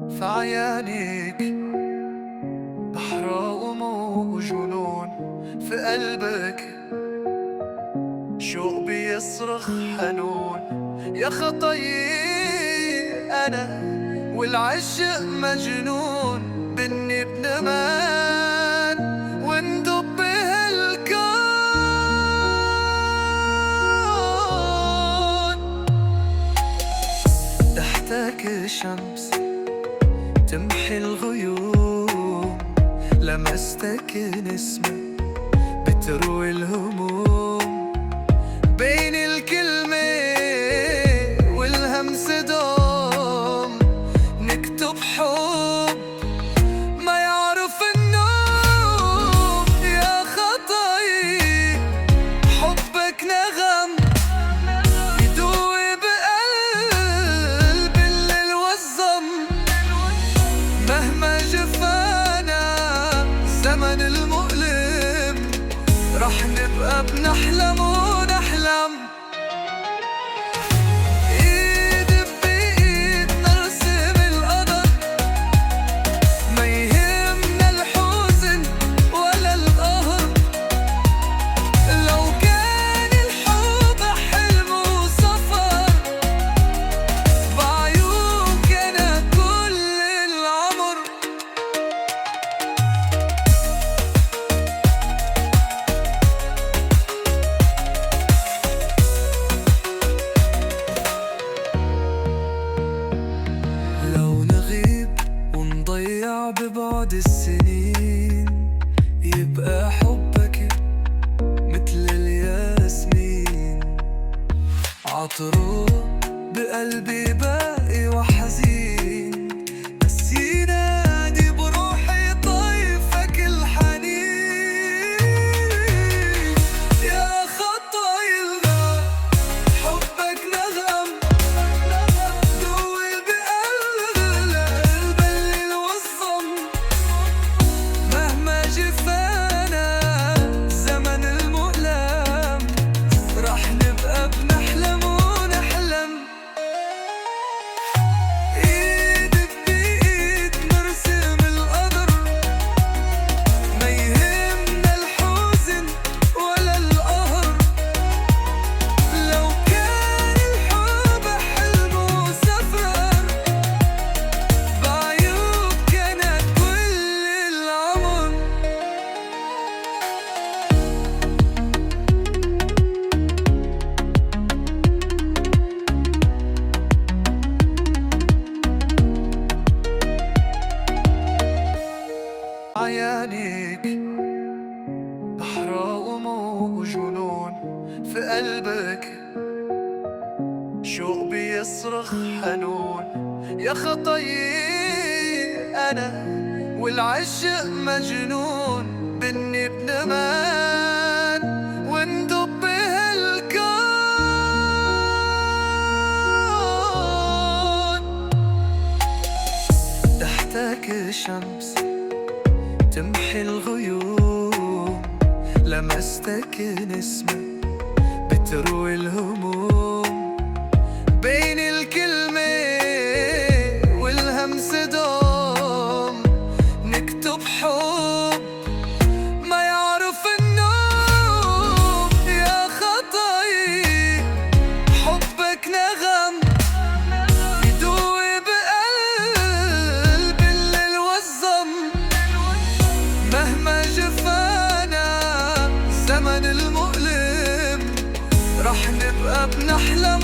في عيانيك بحر وموج وجنون، في قلبك شوق بيصرخ حنون. يا خطايي أنا والعشق مجنون، بني بنمان وندب بهالكون. تحتك شمس تمحي الغيوم، لمستك نسمة بتروي الهموم. بين الكلمة والهمس دوم نكتب حب ما يعرف النوم. يا خطايا حبك نغم يدوي بقلب الليل والظم. مهما جفانا الزمن المؤلم، رح نبقى بنحلم ونحلم. ايد بايد نرسم القدر، ما يهمنا الحزن ولا القهر. لو كان الحب حلم وسفر، بعيونك انا كل العمر. لو نغيب ونضيع ببعد السنين، يبقى حبك مثل الياسمين، عطره بقلبي باقي وحزين. بس ينادي بروحي طيفك الحنين. يا خطايا الغاب حبك نغم دوي بقلب الليل والظم. مهما جفانا الزمن المؤلم، رح نبقى بنحلم ونحلم. ايد بايد نرسم القدر، ما يهمنا الحزن ولا القهر. لو كان الحب حلم وسفر، بعيونك انا كل العمر. عيانيك بحر وموج وجنون، في قلبك شوق بيصرخ حنون. يا خطايا أنا والعشق مجنون، بني بنمان وندب بهالكون. تحتك شمس تمحي الغيوم، لمستك نسمة بتروي الهموم. بين الكلمة والهمس دوم نكتب حب ما يعرف النوم. يا خطايا حبك نغم يدوي بقلب الليل والظم. مهما جفانا الزمن المؤلم، رح نبقى بنحلم